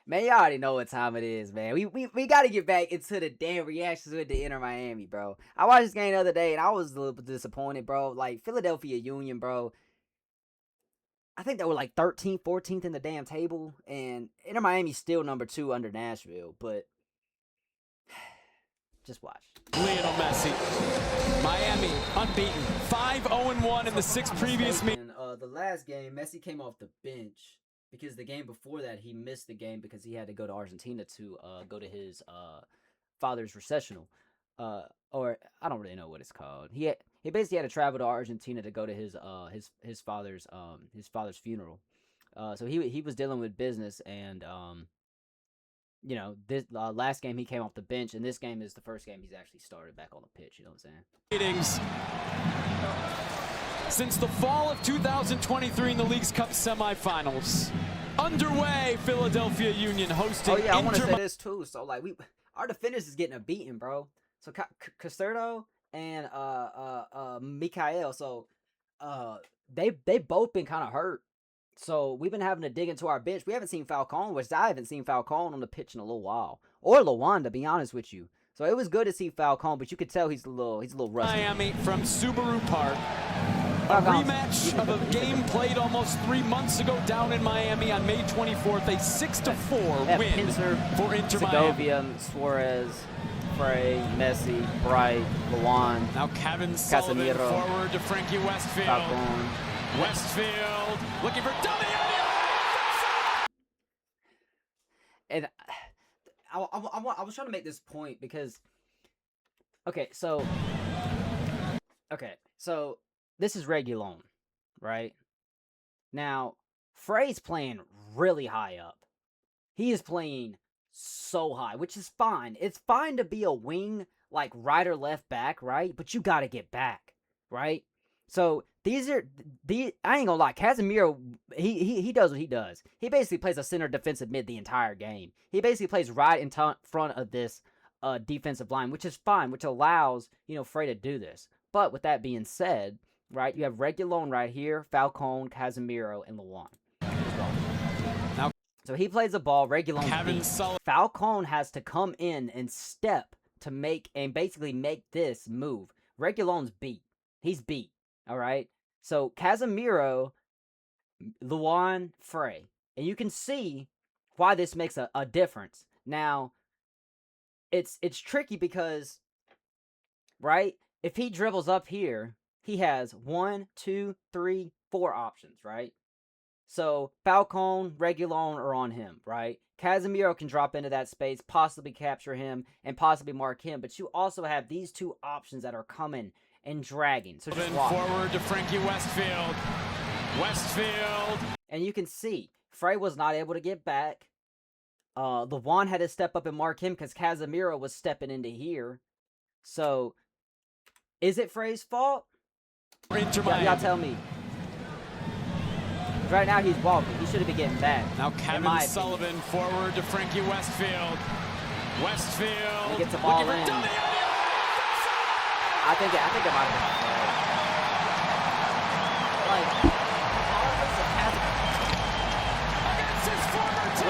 Man, you already know what time it is, man. We got to get back into the damn reactions with the Inter Miami, bro. I watched this game the other day, and I was a little bit disappointed, bro. Like, Philadelphia Union, bro. I think they were like 13th, 14th in the damn table, and Inter Miami's still number 2 under Nashville, but just watch. Lionel Messi. Miami unbeaten. 5-0-1 in the 6 previous meetings. The last game, Messi came off the bench because the game before that, he missed the game because he had to go to Argentina to go to his father's recessional. Or I don't really know what it's called. He basically had to travel to Argentina to go to his father's funeral. So he was dealing with business, and you know, this last game he came off the bench, and this game is the first game he's actually started back on the pitch. You know what I'm saying? Meetings. Since the fall of 2023 in the League's Cup semifinals. Underway, Philadelphia Union hosting Oh yeah, I want to Inter. say this too. So like our defenders is getting a beating, bro. So Caserdo and Mikael, so they both been kind of hurt. So we've been having to dig into our bench. We haven't seen Falcone, which I haven't seen Falcone on the pitch in a little while, or Lawan, to be honest with you. So it was good to see Falcone, but you could tell he's a little rusty. Miami from Subaru Park. A rematch of a game played almost 3 months ago down in Miami on May 24th. A 6-4 win Pincer, for Inter Segovia, Miami. Suarez, Frey, Messi, Bright, Lawan. Now Kevin Sullivan Casemiro, forward to Frankie Westfield. Falcone. Westfield looking for Damiani. And I was trying to make this point because, okay, so this is Reguilon, right? Now, Frey's playing really high up. He is playing so high, which is fine. It's fine to be a wing, like right or left back, right? But you got to get back, right? So I ain't gonna lie, Casemiro, he does what he does. He basically plays a center defensive mid the entire game. He basically plays right in front of this defensive line, which is fine, which allows, you know, Frey to do this. But with that being said, right, you have Reguilon right here, Falcone, Casemiro, and Lawan. Now, so he plays the ball, Reguilon. Falcone has to come in and step to basically make this move. Reguilon's beat. He's beat. All right. So Casemiro, Luan, Frey. And you can see why this makes a difference. Now, it's tricky because, right, if he dribbles up here, he has 1, 2, 3, 4 options, right? So Falcone, Reguilon are on him, right? Casemiro can drop into that space, possibly capture him, and possibly mark him. But you also have these two options that are coming and dragging. So just watch. Forward to Frankie Westfield. Westfield. And you can see, Frey was not able to get back. Lawan had to step up and mark him because Casemiro was stepping into here. So, is it Frey's fault? Y'all tell me. Right now he's walking. He should have been getting back. Now Kevin Sullivan forward to Frankie Westfield. Westfield. He gets the ball in. I think it might have been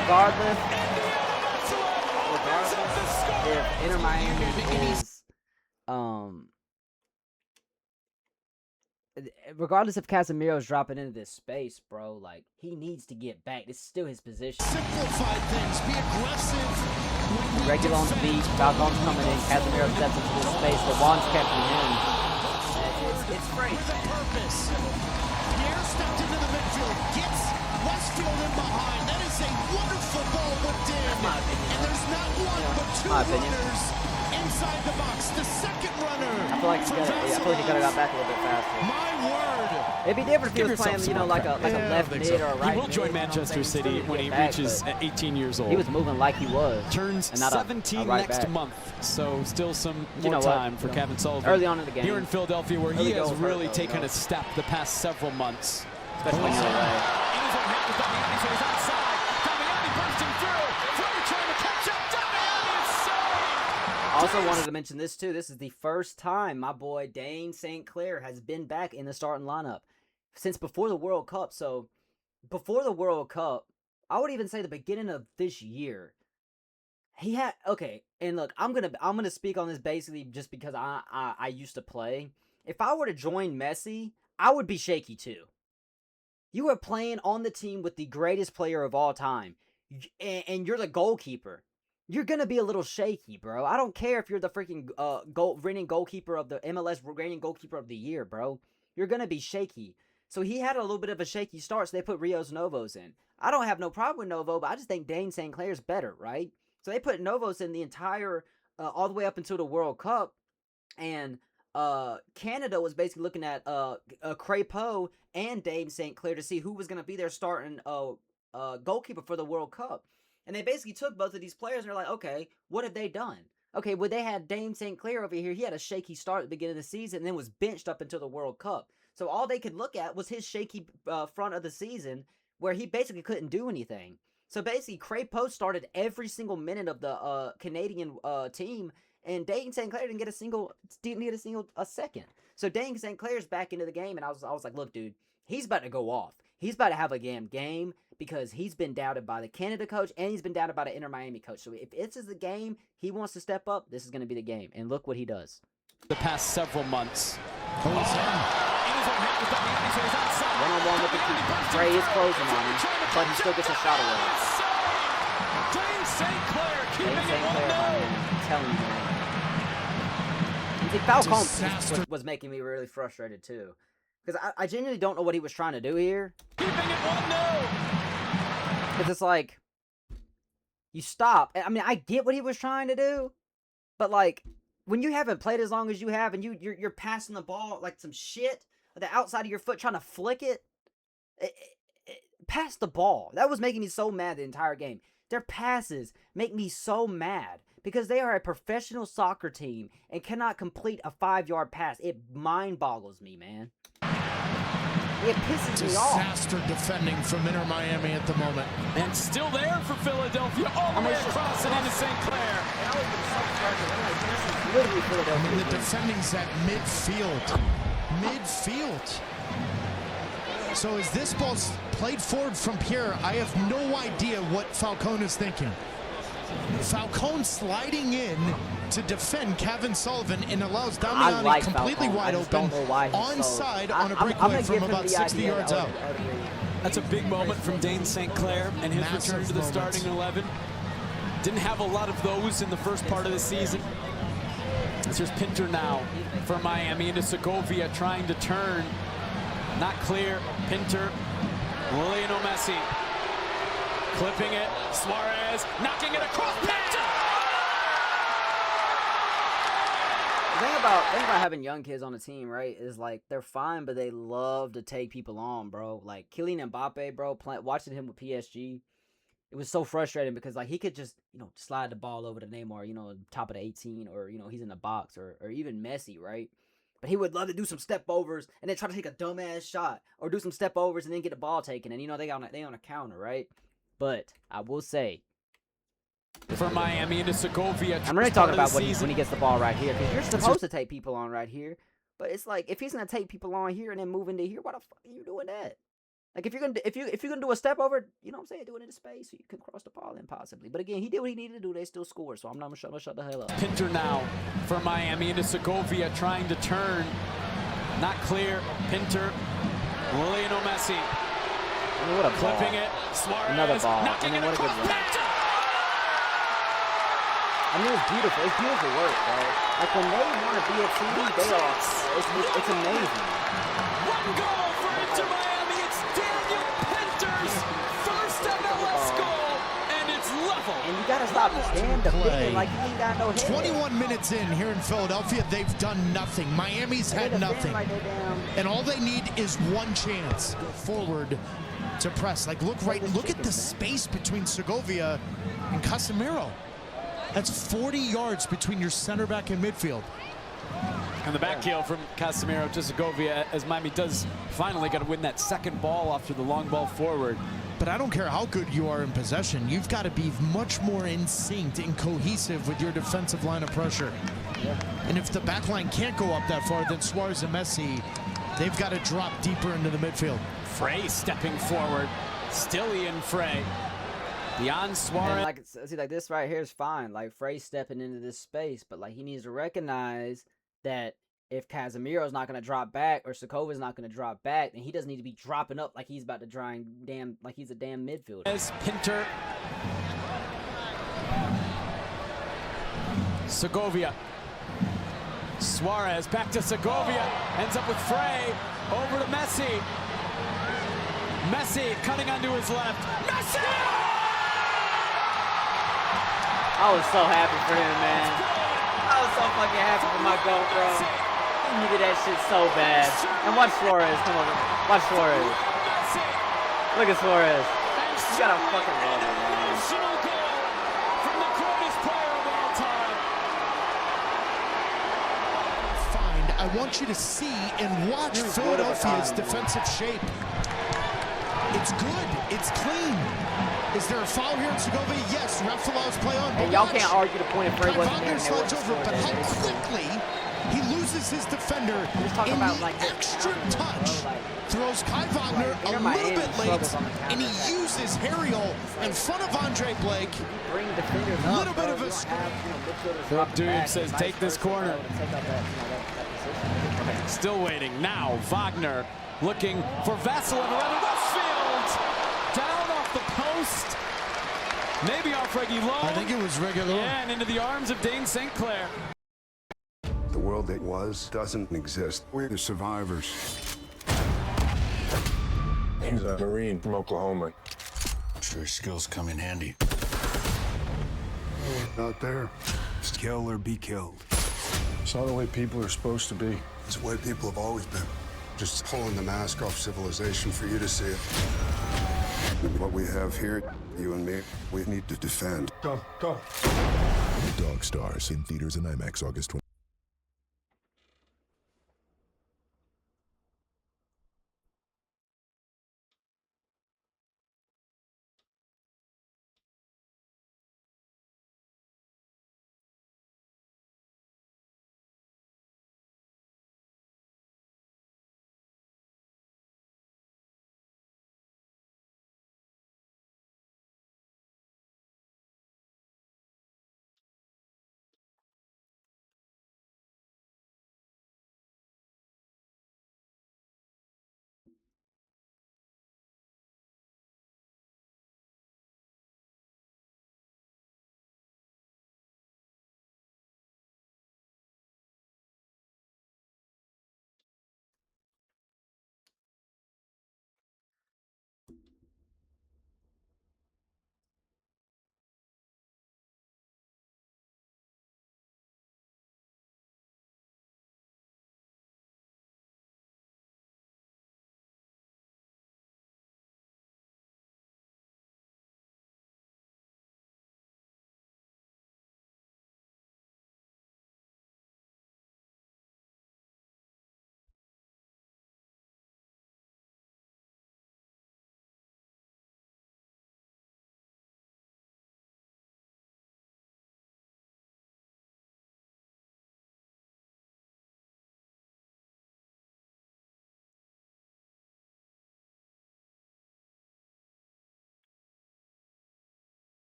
regardless if Inter Miami is regardless if Casemiro's dropping into this space, bro, like, he needs to get back. This is still his position. Simplify things. Be aggressive. Reguilon's beat. Falcone's coming in. Casemiro steps into this space. LeBron's catching him. It's great. With a purpose. Pierre stepped into the midfield. Gets Westfield in behind. That is a wonderful ball whipped in. That's my opinion. And there's not one but two runners inside the box. The second runner. I feel like he could have got back a little bit faster. My word. It'd be different if he was playing, you know, like a left mid or a right mid. He will join Manchester City when he reaches 18 years old. He was moving like he was. Turns 17 next month, so still some more time for Kevin Sullivan. Early on in the game. Here in Philadelphia, where he has really taken a step the past several months. Especially when you're away. Also wanted to mention this too. This is the first time my boy Dayne St. Clair has been back in the starting lineup since before the World Cup. So before the World Cup, I would even say the beginning of this year, he had okay. And look, I'm gonna speak on this basically just because I used to play. If I were to join Messi, I would be shaky too. You are playing on the team with the greatest player of all time, and you're the goalkeeper. You're gonna be a little shaky, bro. I don't care if you're the freaking reigning goalkeeper of the MLS reigning goalkeeper of the year, bro. You're gonna be shaky. So he had a little bit of a shaky start, so they put Rios Novos in. I don't have no problem with Novo, but I just think Dane St. Clair's better, right? So they put Novos in the entire, all the way up until the World Cup, and Canada was basically looking at Crépeau and Dane St. Clair to see who was gonna be their starting goalkeeper for the World Cup. And they basically took both of these players and they're like, okay, what have they done? Okay, well, they had Dane St. Clair over here. He had a shaky start at the beginning of the season and then was benched up until the World Cup. So all they could look at was his shaky front of the season where he basically couldn't do anything. So basically, Crépeau started every single minute of the Canadian team, and Dane St. Clair didn't get a second. So Dane St. Clair's back into the game, and I was like, look, dude, he's about to go off. He's about to have a game because he's been doubted by the Canada coach and he's been doubted by the Inter Miami coach. So if this is the game he wants to step up, this is going to be the game. And look what he does. The past several months. One-on-one with the keeper. Frey is closing on him, but he still gets a shot away. Dane St. Clair keeping it 1-0. I'm telling you, man. I think Falcone was making me really frustrated too. Because I genuinely don't know what he was trying to do here. Keeping it 1-0. Because it's like, you stop. I mean, I get what he was trying to do. But like, when you haven't played as long as you have and you're passing the ball like some shit, the outside of your foot trying to flick it, pass the ball. That was making me so mad the entire game. Their passes make me so mad because they are a professional soccer team and cannot complete a 5-yard pass. It mind boggles me, man. It pisses me off. Disaster defending from Inter Miami at the moment. And still there for Philadelphia, all the way across and into St. Clair. I mean, the defending's at midfield. So as this ball's played forward from Pierre, I have no idea what Falcone is thinking. Falcone sliding in to defend Kevin Sullivan and allows Damiani completely wide open onside on a breakaway from about 60 yards out. That's a big moment from Dane St. Clair and his return to the starting 11. Didn't have a lot of those in the first part of the season. Here's Pinter now for Miami into Segovia trying to turn. Not clear. Pinter. Lionel Messi. Clipping it. Suarez knocking it across. Pinter! The thing about having young kids on the team, right, is like they're fine, but they love to take people on, bro. Like Kylian Mbappe, bro, watching him with PSG, it was so frustrating because like he could just, slide the ball over to Neymar, top of the 18, or he's in the box, or even Messi, right? But he would love to do some step overs and then try to take a dumbass shot, or do some step overs and then get the ball taken, and they on a counter, right? But I will say, for Miami into Segovia, I'm really talking about when he gets the ball right here, because you're supposed to take people on right here. But it's like, if he's gonna take people on here and then move into here, why the fuck are you doing that? Like if you're gonna do a step over, do it into space so you can cross the ball in possibly. But again, he did what he needed to do. They still scored, so I'm not gonna shut the hell up. Pinter now for Miami into Segovia trying to turn. Not clear. Pinter. Lionel Messi. What a ball. Clipping it. Suarez. Another ball. Knocking it across. Pinter! I mean, it's beautiful. It's beautiful work, bro. Like when they want to be a team, they are. It's amazing. One goal for Inter Miami. It's Daniel Pinter's first MLS goal, and it's level. And you gotta stop damn defending like you ain't got no head. 21 minutes in here in Philadelphia, they've done nothing. Miami's had nothing, and all they need is one chance. Go forward to press. Like look at the space between Segovia and Casemiro. That's 40 yards between your center back and midfield. And the back heel from Casemiro to Segovia as Miami does finally got to win that second ball after the long ball forward. But I don't care how good you are in possession. You've got to be much more in sync and cohesive with your defensive line of pressure. Yeah. And if the back line can't go up that far, then Suarez and Messi, they've got to drop deeper into the midfield. Frey stepping forward. Still Ian Frey. Beyond Suarez. And like, see, like this right here is fine. Like Frey's stepping into this space, but like he needs to recognize that if Casemiro's not going to drop back or Sokova's not going to drop back, then he doesn't need to be dropping up like he's about to like he's a damn midfielder. As Pinter. Segovia. Suarez back to Segovia. Ends up with Frey. Over to Messi. Messi cutting onto his left. Messi! I was so happy for him, man. I was so fucking happy for my goat, bro. He needed that shit so bad. And watch Suarez. Come over. Watch Suarez. Look at Suarez. You gotta fucking love it, man. From the greatest player of all time. Find. I want you to see and watch Philadelphia's defensive shape. It's good. It's clean. Is there a foul here in Segovia? Yes. Ref allows play on. And y'all can't argue the point if Frey wasn't there. Slides over, but how quickly he loses his defender in the like extra touch. Throws Kai Wagner a little bit late, and he uses Harriel in front of Andre Blake. A little bit of a Philip Duyuk says, take this corner. Still waiting. Now, Wagner looking for Vasilov around Westfield. Down off the post. Maybe off Reguilón. I think it was Reguilón. Yeah, and into the arms of Dayne St. Clair. The world that was doesn't exist. We're the survivors. He's a Marine from Oklahoma. I'm sure his skills come in handy. Out there, it's kill or be killed. It's not the way people are supposed to be. It's the way people have always been. Just pulling the mask off civilization for you to see it. And what we have here, you and me, we need to defend. Go, go. Dog Stars in theaters and IMAX August 20.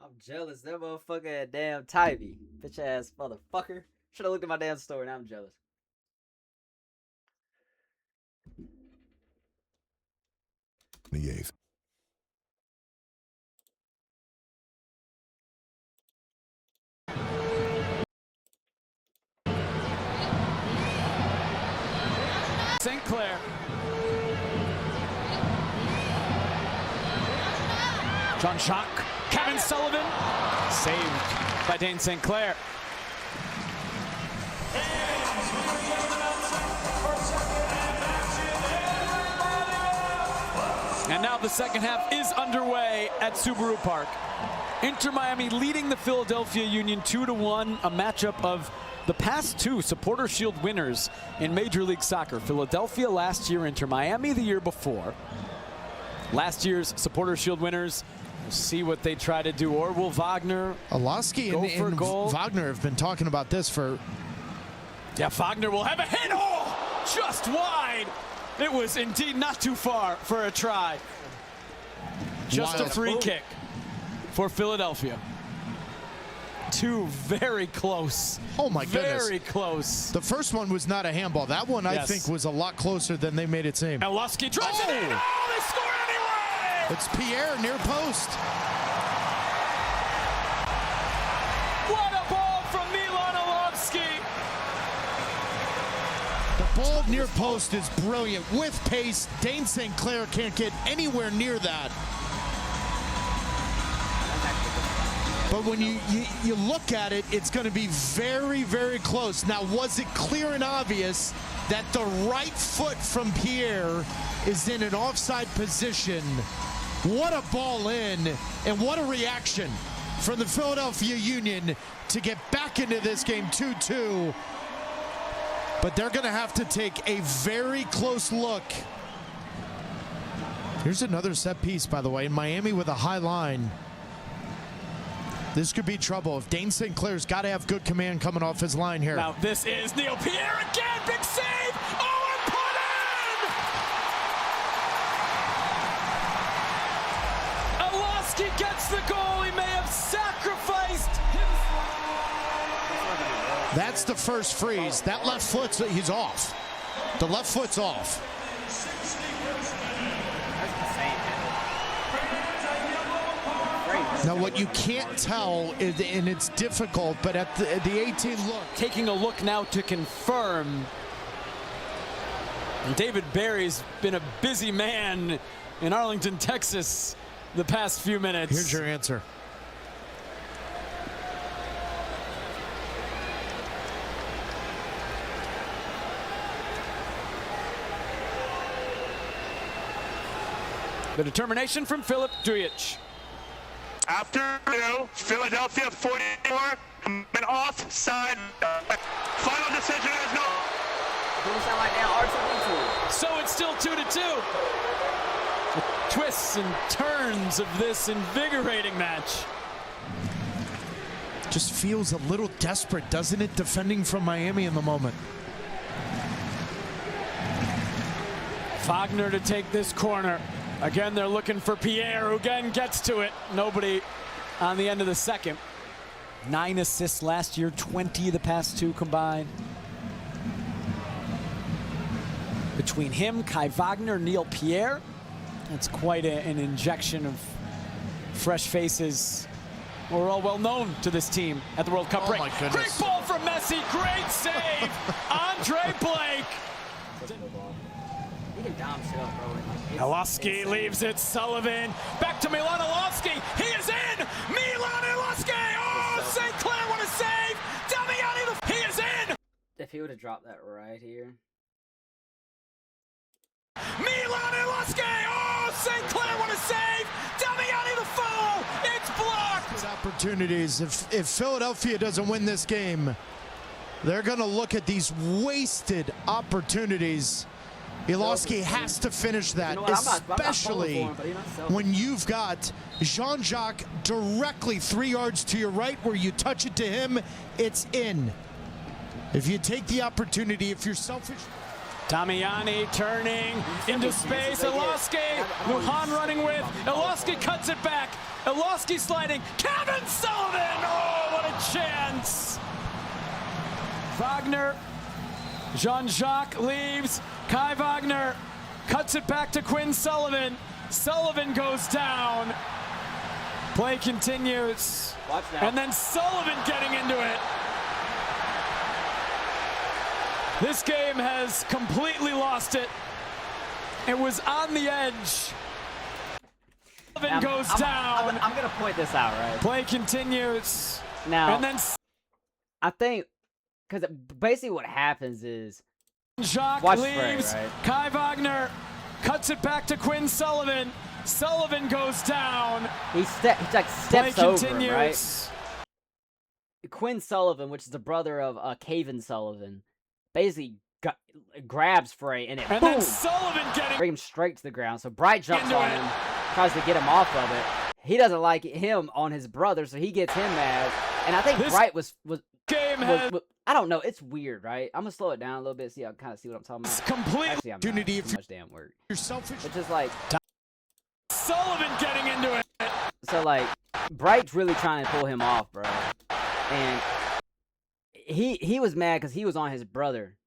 I'm jealous. That motherfucker had damn Tybee. Bitch ass motherfucker. Should have looked at my damn story. Now I'm jealous. The 8th. St. Clair. John Schock. Kevin Sullivan. Saved by Dayne St. Clair. of the second half is underway at Subaru Park. Inter Miami leading the Philadelphia Union 2-1, a matchup of the past two Supporter Shield winners in Major League Soccer. Philadelphia last year, Inter Miami the year before. Last year's Supporter Shield winners. We'll see what they try to do. Or will Wagner Alowski and Wagner have been talking about this for... Yeah, Wagner will have a hit. Oh, just wide. It was indeed not too far for a try. Just a free kick for Philadelphia. Two very close. Oh my goodness. Very close. The first one was not a handball. That one, I think, was a lot closer than they made it seem. Alowski drives it in. Oh, they score anyway! It's Pierre near post. What a ball from Milan Alowski. The ball near post is brilliant. With pace, Dane St. Clair can't get anywhere near that. But when you look at it, it's going to be very, very close. Now, was it clear and obvious that the right foot from Pierre is in an offside position? What a ball in, and what a reaction from the Philadelphia Union to get back into this game 2-2. But they're going to have to take a very close look. Here's another set piece, by the way, in Miami with a high line. This could be trouble. If Dane St. Clair's got to have good command coming off his line here. Now this is Neil Pierre again. Big save. Oh, and put in! Alowski gets the goal. He may have sacrificed himself. That's the first freeze. That left foot, he's off. The left foot's off. Now, what you can't tell, is, and it's difficult, but at the 18 look. Taking a look now to confirm. And David Barry's been a busy man in Arlington, Texas the past few minutes. Here's your answer. The determination from Filip Dujic. After Philadelphia 44, an offside. Final decision is no. So it's still 2-2. The twists and turns of this invigorating match. Just feels a little desperate, doesn't it, defending from Miami in the moment. Wagner to take this corner. Again, they're looking for Pierre, who again gets to it. Nobody on the end of the second. 9 assists last year, 20 the past two combined. Between him, Kai Wagner, Neil Pierre. That's quite an injection of fresh faces. We're all well known to this team at the World Cup break. My goodness. Great ball from Messi, great save. Andre Blake. Alowski leaves it. Sullivan back to Milan Alowski. He is in. Milan Alowski. Oh, St. Clair, what a save! Damiani, he is in. If he would have dropped that right here. Milan Alowski. Oh, St. Clair, what a save! Damiani the follow. It's blocked. Opportunities. If Philadelphia doesn't win this game, they're going to look at these wasted opportunities. Alowski has to finish that, especially when you've got Jean-Jacques directly 3 yards to your right, where you touch it to him, it's in. If you take the opportunity, if you're selfish. Damiani turning into space. Alowski, Lujan running with. Alowski cuts it back. Alowski sliding. Kevin Sullivan. Oh, what a chance. Wagner. Jean-Jacques leaves. Kai Wagner cuts it back to Quinn Sullivan. Sullivan goes down. Play continues. And then Sullivan getting into it. This game has completely lost it. It was on the edge. Sullivan goes down. I'm going to point this out, right? Play continues. Now, and then I think, because basically what happens is, Jacques leaves. Kai Wagner cuts it back to Quinn Sullivan. Sullivan goes down. He like steps Play over him, right? continues. Quinn Sullivan, which is the brother of Caven Sullivan, basically grabs Frey and And boom, then Sullivan getting bring him straight to the ground. So Bright jumps into on it. him, tries to get him off of it. He doesn't like him on his brother, so he gets him mad. And I think This Bright was game has I don't know. It's weird, right? I'm gonna slow it down a little bit so y'all kind of see what I'm talking about. complete. Actually, I'm not. Opportunity It's too much damn work. You're selfish. It's just like Sullivan getting into it. so, like Bright's really trying to pull him off, bro. And he was mad because he was on his brother.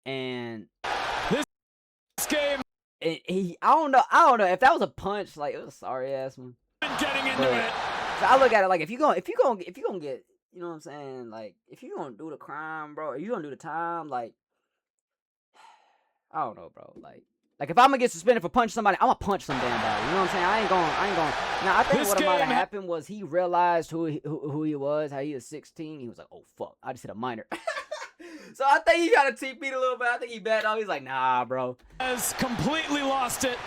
And This game I don't know if that was a punch, like it was a sorry ass one. getting into But it. so I look at it like if you gonna get, you know what I'm saying, like if you gonna do the crime, bro, or you gonna do the time, like I don't know, bro, like if I'm gonna get suspended for punching somebody, I'm gonna punch some damn body. You know what I'm saying? I ain't going. Now I think This what might have game happened was he realized who he was, how he was 16. He was like, oh fuck, I just hit a minor. So I think he got a TP a little bit. I think he backed off. He's like, nah, bro. Has completely lost it.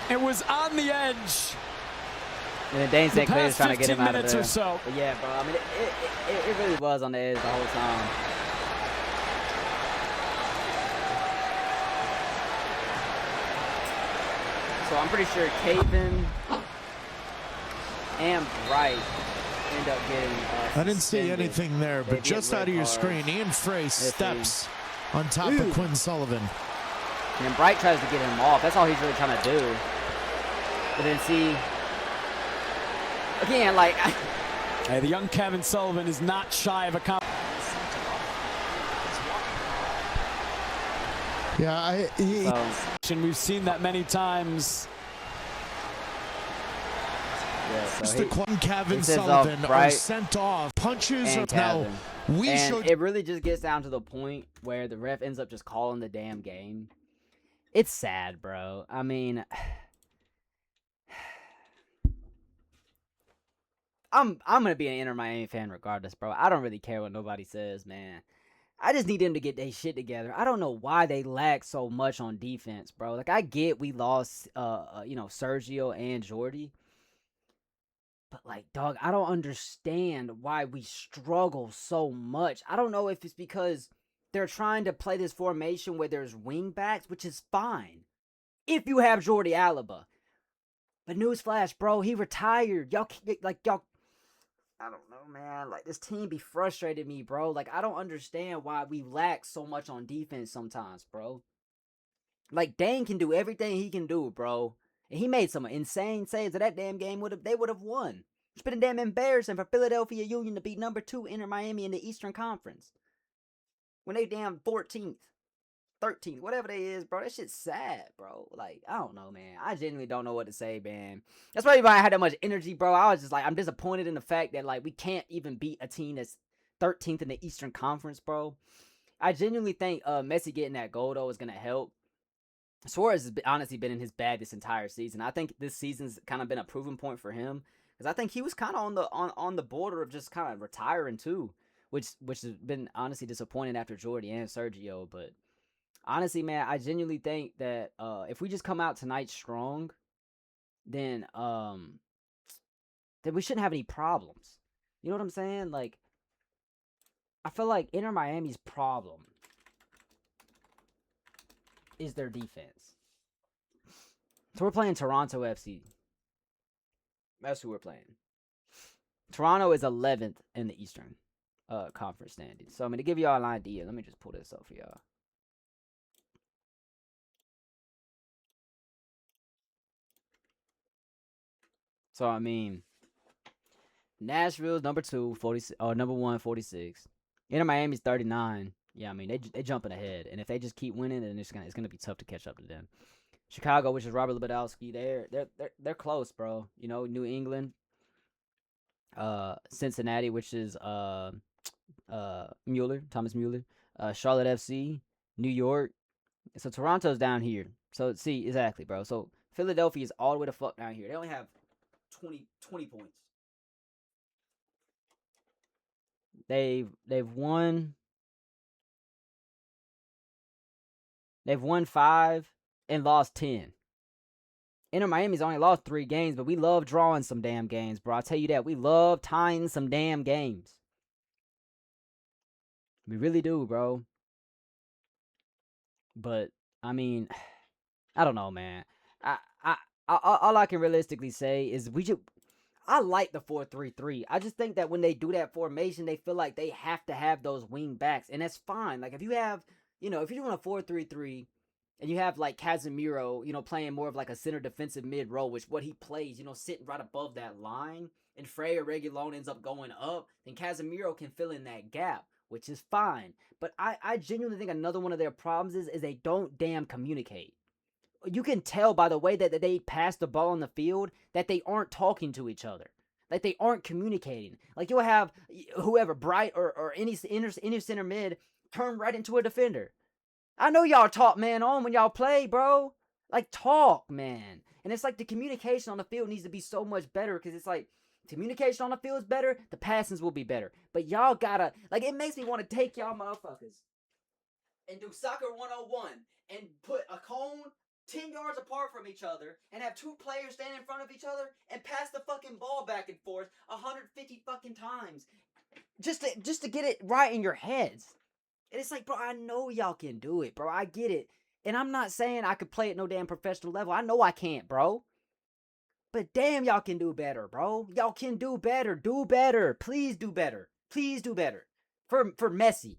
It was on the edge. And then Dane St. Clair past is trying to get 15 him out of minutes there. or so. But yeah, bro. I mean, it really was on the edge the whole time. So I'm pretty sure Caven and Bright end up getting. I didn't see suspended. anything there, They but get just red out of your cards. screen, Ian Frey see. steps on top of Quinn Sullivan. And then Bright tries to get him off. That's all he's really trying to do. But then see, again, like. Hey, the young Kevin Sullivan is not shy of a Yeah, We've seen that many times. Yeah, so the Quinn Kevin he says, Sullivan are Bright sent off. Punches are and now. Cavan. We And showed it really just gets down to the point where the ref ends up just calling the damn game. It's sad, bro. I mean, I'm gonna be an Inter Miami fan regardless, bro. I don't really care what nobody says, man. I just need them to get their shit together. I don't know why they lack so much on defense, bro. Like I get we lost, Sergio and Jordy. But, like, dog, I don't understand why we struggle so much. I don't know if it's because they're trying to play this formation where there's wing backs, which is fine if you have Jordi Alba. But newsflash, bro, he retired. Y'all, I don't know, man. Like, this team be frustrating me, bro. Like, I don't understand why we lack so much on defense sometimes, bro. Like, Dane can do everything he can do, bro. And he made some insane saves. That damn game they would have won. It's been damn embarrassing for Philadelphia Union to beat number 2 Inter Miami in the Eastern Conference. When they damn 14th, 13th, whatever they is, bro. That shit's sad, bro. Like, I don't know, man. I genuinely don't know what to say, man. That's probably why I had that much energy, bro. I was just like, I'm disappointed in the fact that, like, we can't even beat a team that's 13th in the Eastern Conference, bro. I genuinely think Messi getting that goal, though, is going to help. Suarez has honestly been in his bag this entire season. I think this season's kind of been a proving point for him because I think he was kind of on the border of just kind of retiring too, which has been honestly disappointing after Jordy and Sergio. But honestly, man, I genuinely think that if we just come out tonight strong, then we shouldn't have any problems. You know what I'm saying? Like, I feel like Inter Miami's problem is their defense. So we're playing Toronto FC. That's who we're playing. Toronto is 11th in the Eastern Conference standings. So, I mean, to give y'all an idea, let me just pull this up for y'all. So, I mean, Nashville's number 2, 46, number 1, 46. Inter Miami's 39. Yeah, I mean, they jumping ahead. And if they just keep winning, then it's gonna be tough to catch up to them. Chicago, which is Robert Lewandowski, they're close, bro. You know, New England, Cincinnati, which is Thomas Mueller, Charlotte FC, New York. So Toronto's down here. So see, exactly, bro. So Philadelphia is all the way the fuck down here. They only have 20 points. They've won 5 and lost 10. Inter Miami's only lost 3 games, but we love drawing some damn games, bro. I'll tell you that. We love tying some damn games. We really do, bro. But, I mean, I don't know, man. All I can realistically say is I like the 4-3-3. I just think that when they do that formation, they feel like they have to have those wing backs, and that's fine. Like, if you have, if you're doing a 4-3-3, and you have, like, Casemiro, playing more of, like, a center defensive mid-role, which what he plays, sitting right above that line, and Frey or Reguilón ends up going up, then Casemiro can fill in that gap, which is fine. But I genuinely think another one of their problems is they don't damn communicate. You can tell by the way that they pass the ball on the field that they aren't talking to each other. Like, they aren't communicating. Like, you'll have whoever, Bright or any center mid, turn right into a defender. I know y'all talk man on when y'all play, bro. Like, talk, man. And it's like the communication on the field needs to be so much better, because it's like, communication on the field is better, the passings will be better. But y'all gotta, like, it makes me want to take y'all motherfuckers and do soccer 101 and put a cone 10 yards apart from each other and have 2 players stand in front of each other and pass the fucking ball back and forth 150 fucking times just to get it right in your heads. And it's like, bro, I know y'all can do it, bro. I get it. And I'm not saying I could play at no damn professional level. I know I can't, bro. But damn, y'all can do better, bro. Y'all can do better. Do better. Please do better. Please do better. For Messi.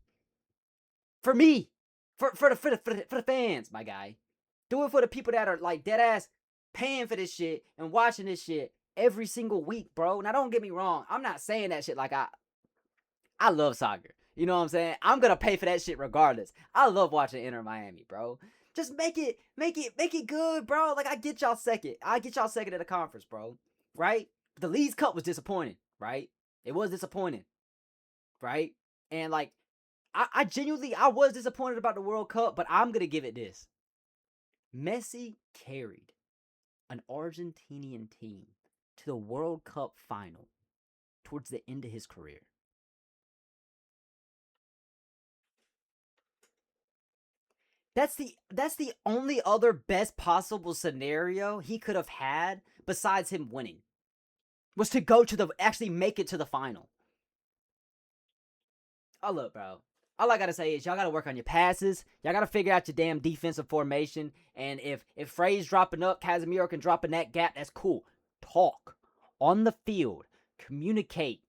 For me. For the fans, my guy. Do it for the people that are, like, dead ass paying for this shit and watching this shit every single week, bro. Now, don't get me wrong. I'm not saying that shit like I love soccer. You know what I'm saying? I'm gonna pay for that shit regardless. I love watching Inter Miami, bro. Just make it good, bro. Like, I get y'all second. I get y'all second at the conference, bro. Right? The Leagues Cup was disappointing, right? It was disappointing, right? And, like, I genuinely was disappointed about the World Cup, but I'm gonna give it this. Messi carried an Argentinian team to the World Cup final towards the end of his career. That's the only other best possible scenario he could have had besides him winning, was to actually make it to the final. Oh, look, bro. All I gotta say is y'all gotta work on your passes. Y'all gotta figure out your damn defensive formation. And if Frey's dropping up, Casemiro can drop in that gap, that's cool. Talk on the field. Communicate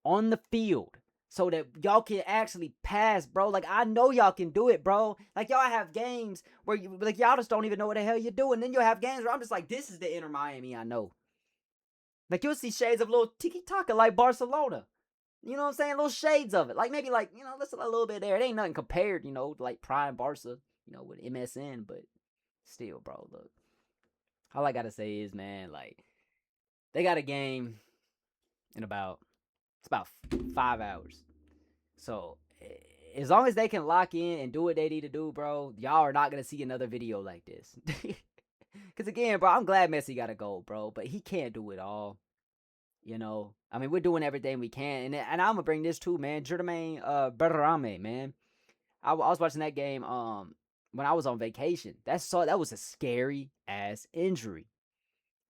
on the field so that y'all can actually pass, bro. Like, I know y'all can do it, bro. Like, y'all have games where y'all just don't even know what the hell you're doing. Then you'll have games where I'm just like, this is the Inter Miami I know. Like, you'll see shades of little tiki-taka like Barcelona. You know what I'm saying? Little shades of it. Like, maybe, like, listen a little bit there. It ain't nothing compared, to, like, prime Barca, with MSN. But still, bro, look. All I gotta say is, man, like, they got a game in about 5 hours. So, as long as they can lock in and do what they need to do, bro, y'all are not gonna see another video like this. Because, again, bro, I'm glad Messi got a goal, bro. But he can't do it all. I mean, we're doing everything we can. And I'm going to bring this too, man. Jermaine Berrame, man. I was watching that game when I was on vacation. That was a scary-ass injury.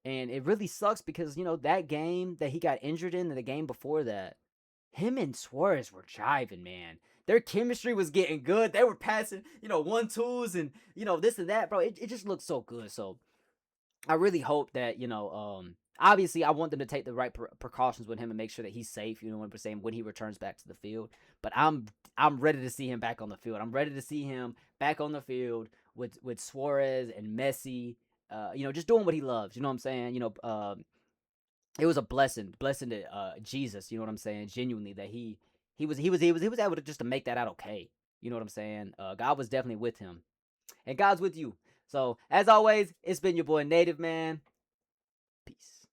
And it really sucks because, that game that he got injured in and the game before that, him and Suarez were jiving, man. Their chemistry was getting good. They were passing, 1-2s and, this and that, bro. It just looked so good. So I really hope that, obviously, I want them to take the right precautions with him and make sure that he's safe, what I'm saying, when he returns back to the field. But I'm ready to see him back on the field. I'm ready to see him back on the field with Suarez and Messi, just doing what he loves. You know what I'm saying? It was a blessing to Jesus. You know what I'm saying? Genuinely, that he was able to just to make that out okay. You know what I'm saying? God was definitely with him, and God's with you. So as always, it's been your boy Native Man. Peace.